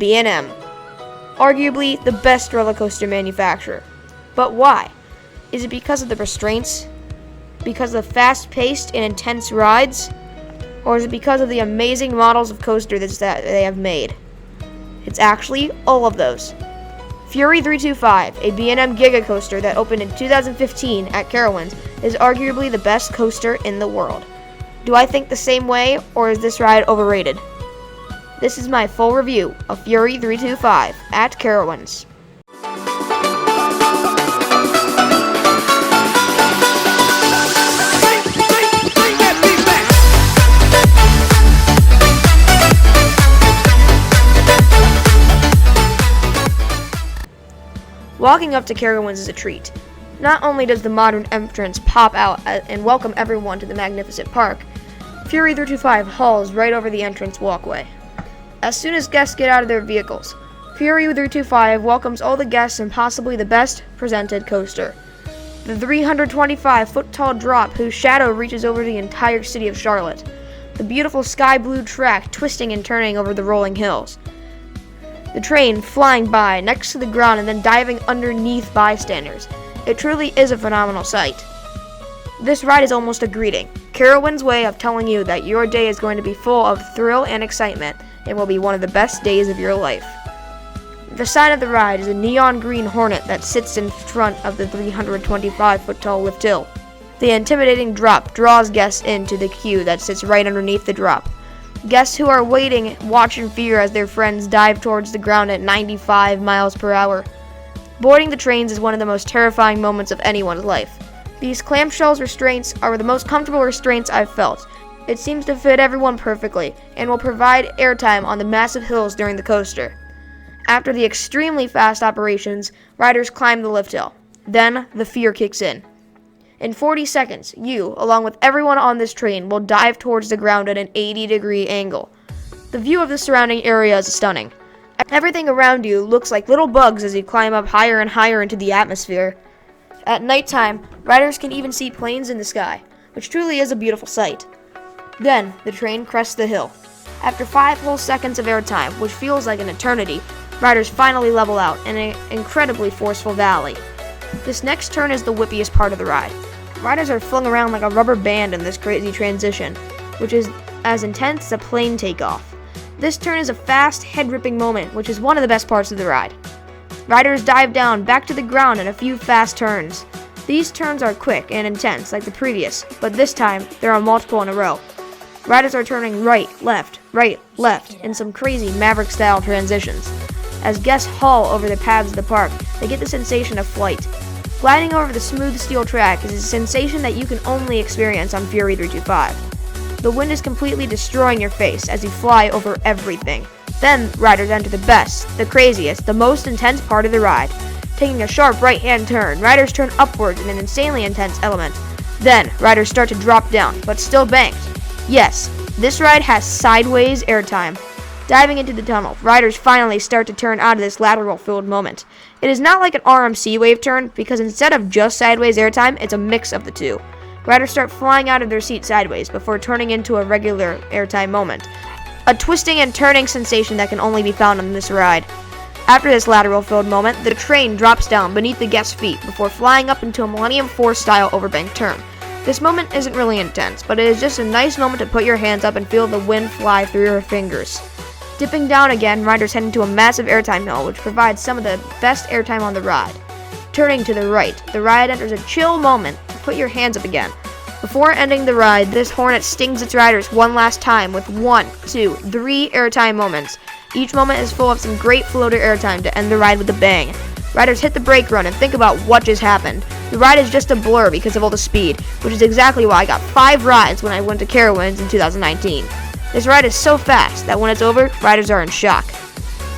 B&M, arguably the best roller coaster manufacturer. But why? Is it because of the restraints? Because of the fast-paced and intense rides? Or is it because of the amazing models of coasters that they have made? It's actually all of those. Fury 325, a B&M Giga coaster that opened in 2015 at Carowinds, is arguably the best coaster in the world. Do I think the same way, or is this ride overrated? This is my full review of Fury 325 at Carowinds. Walking up to Carowinds is a treat. Not only does the modern entrance pop out and welcome everyone to the magnificent park, Fury 325 hauls right over the entrance walkway. As soon as guests get out of their vehicles, Fury 325 welcomes all the guests in possibly the best presented coaster. The 325-foot-tall drop whose shadow reaches over the entire city of Charlotte. The beautiful sky blue track twisting and turning over the rolling hills. The train flying by next to the ground and then diving underneath bystanders. It truly is a phenomenal sight. This ride is almost a greeting, Carowinds' way of telling you that your day is going to be full of thrill and excitement and will be one of the best days of your life. The sign of the ride is a neon green hornet that sits in front of the 325-foot-tall lift hill. The intimidating drop draws guests into the queue that sits right underneath the drop. Guests who are waiting watch in fear as their friends dive towards the ground at 95 miles per hour. Boarding the trains is one of the most terrifying moments of anyone's life. These clamshell restraints are the most comfortable restraints I've felt. It seems to fit everyone perfectly and will provide airtime on the massive hills during the coaster. After the extremely fast operations, riders climb the lift hill. Then the fear kicks in. In 40 seconds, you, along with everyone on this train, will dive towards the ground at an 80-degree angle. The view of the surrounding area is stunning. Everything around you looks like little bugs as you climb up higher and higher into the atmosphere. At nighttime, riders can even see planes in the sky, which truly is a beautiful sight. Then, the train crests the hill. After 5 whole seconds of airtime, which feels like an eternity, riders finally level out in an incredibly forceful valley. This next turn is the whippiest part of the ride. Riders are flung around like a rubber band in this crazy transition, which is as intense as a plane takeoff. This turn is a fast, head-ripping moment, which is one of the best parts of the ride. Riders dive down back to the ground in a few fast turns. These turns are quick and intense like the previous, but this time there are multiple in a row. Riders are turning right, left, in some crazy Maverick-style transitions. As guests haul over the paths of the park, they get the sensation of flight. Gliding over the smooth steel track is a sensation that you can only experience on Fury 325. The wind is completely destroying your face as you fly over everything. Then, riders enter the best, the craziest, the most intense part of the ride. Taking a sharp right-hand turn, riders turn upwards in an insanely intense element. Then, riders start to drop down, but still banked. Yes, this ride has sideways airtime. Diving into the tunnel, riders finally start to turn out of this lateral-filled moment. It is not like an RMC wave turn, because instead of just sideways airtime, it's a mix of the two. Riders start flying out of their seat sideways before turning into a regular airtime moment. A twisting and turning sensation that can only be found on this ride. After this lateral-filled moment, the train drops down beneath the guests' feet before flying up into a Millennium Force-style overbank turn. This moment isn't really intense, but it is just a nice moment to put your hands up and feel the wind fly through your fingers. Dipping down again, riders head into a massive airtime hill, which provides some of the best airtime on the ride. Turning to the right, the ride enters a chill moment to put your hands up again. Before ending the ride, this Hornet stings its riders one last time with 1, 2, 3 airtime moments. Each moment is full of some great floater airtime to end the ride with a bang. Riders hit the brake run and think about what just happened. The ride is just a blur because of all the speed, which is exactly why I got 5 rides when I went to Carowinds in 2019. This ride is so fast that when it's over, riders are in shock.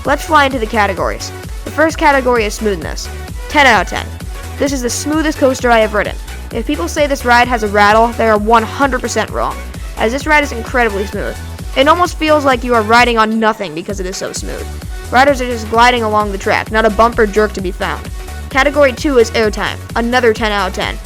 Let's fly into the categories. The first category is smoothness. 10 out of 10. This is the smoothest coaster I have ridden. If people say this ride has a rattle, they are 100% wrong, as this ride is incredibly smooth. It almost feels like you are riding on nothing because it is so smooth. Riders are just gliding along the track, not a bump or jerk to be found. Category 2 is airtime, another 10 out of 10.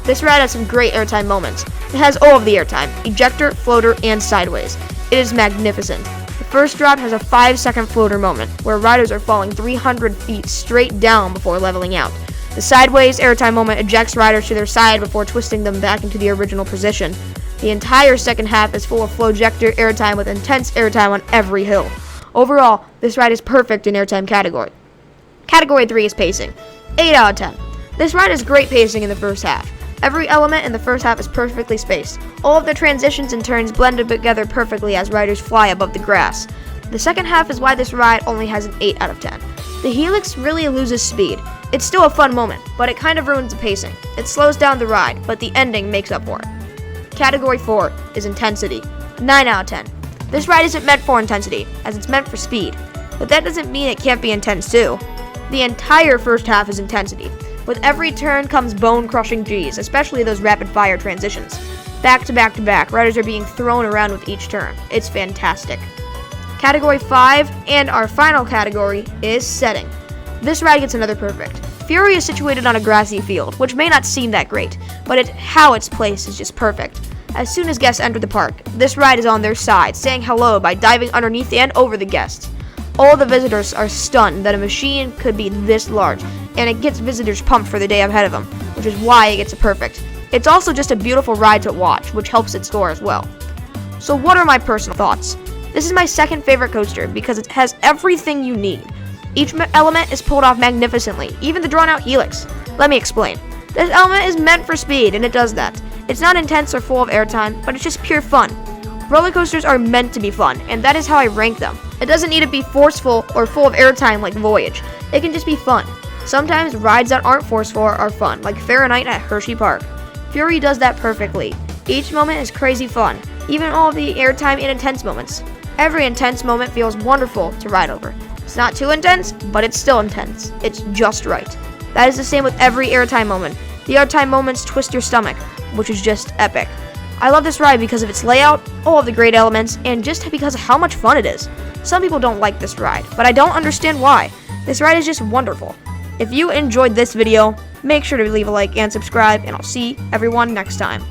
This ride has some great airtime moments. It has all of the airtime, ejector, floater, and sideways. It is magnificent. The first drop has a 5-second floater moment, where riders are falling 300 feet straight down before leveling out. The sideways airtime moment ejects riders to their side before twisting them back into the original position. The entire second half is full of flowjector airtime with intense airtime on every hill. Overall, this ride is perfect in airtime category. Category 3 is pacing. 8 out of 10. This ride has great pacing in the first half. Every element in the first half is perfectly spaced. All of the transitions and turns blended together perfectly as riders fly above the grass. The second half is why this ride only has an 8 out of 10. The Helix really loses speed. It's still a fun moment, but it kind of ruins the pacing. It slows down the ride, but the ending makes up for it. Category 4 is intensity. 9 out of 10. This ride isn't meant for intensity, as it's meant for speed. But that doesn't mean it can't be intense too. The entire first half is intensity. With every turn comes bone-crushing Gs, especially those rapid-fire transitions. Back to back to back, riders are being thrown around with each turn. It's fantastic. Category 5, and our final category, is setting. This ride gets another perfect. Fury is situated on a grassy field, which may not seem that great, but how it's placed is just perfect. As soon as guests enter the park, this ride is on their side, saying hello by diving underneath and over the guests. All the visitors are stunned that a machine could be this large, and it gets visitors pumped for the day ahead of them, which is why it gets a perfect. It's also just a beautiful ride to watch, which helps its score as well. So what are my personal thoughts? This is my second favorite coaster because it has everything you need. Each element is pulled off magnificently, even the drawn-out Helix. Let me explain. This element is meant for speed, and it does that. It's not intense or full of airtime, but it's just pure fun. Roller coasters are meant to be fun, and that is how I rank them. It doesn't need to be forceful or full of airtime like Voyage. It can just be fun. Sometimes rides that aren't forceful are fun, like Fahrenheit at Hershey Park. Fury does that perfectly. Each moment is crazy fun, even all of the airtime and intense moments. Every intense moment feels wonderful to ride over. It's not too intense, but it's still intense. It's just right. That is the same with every airtime moment. The airtime moments twist your stomach, which is just epic. I love this ride because of its layout, all of the great elements, and just because of how much fun it is. Some people don't like this ride, but I don't understand why. This ride is just wonderful. If you enjoyed this video, make sure to leave a like and subscribe, and I'll see everyone next time.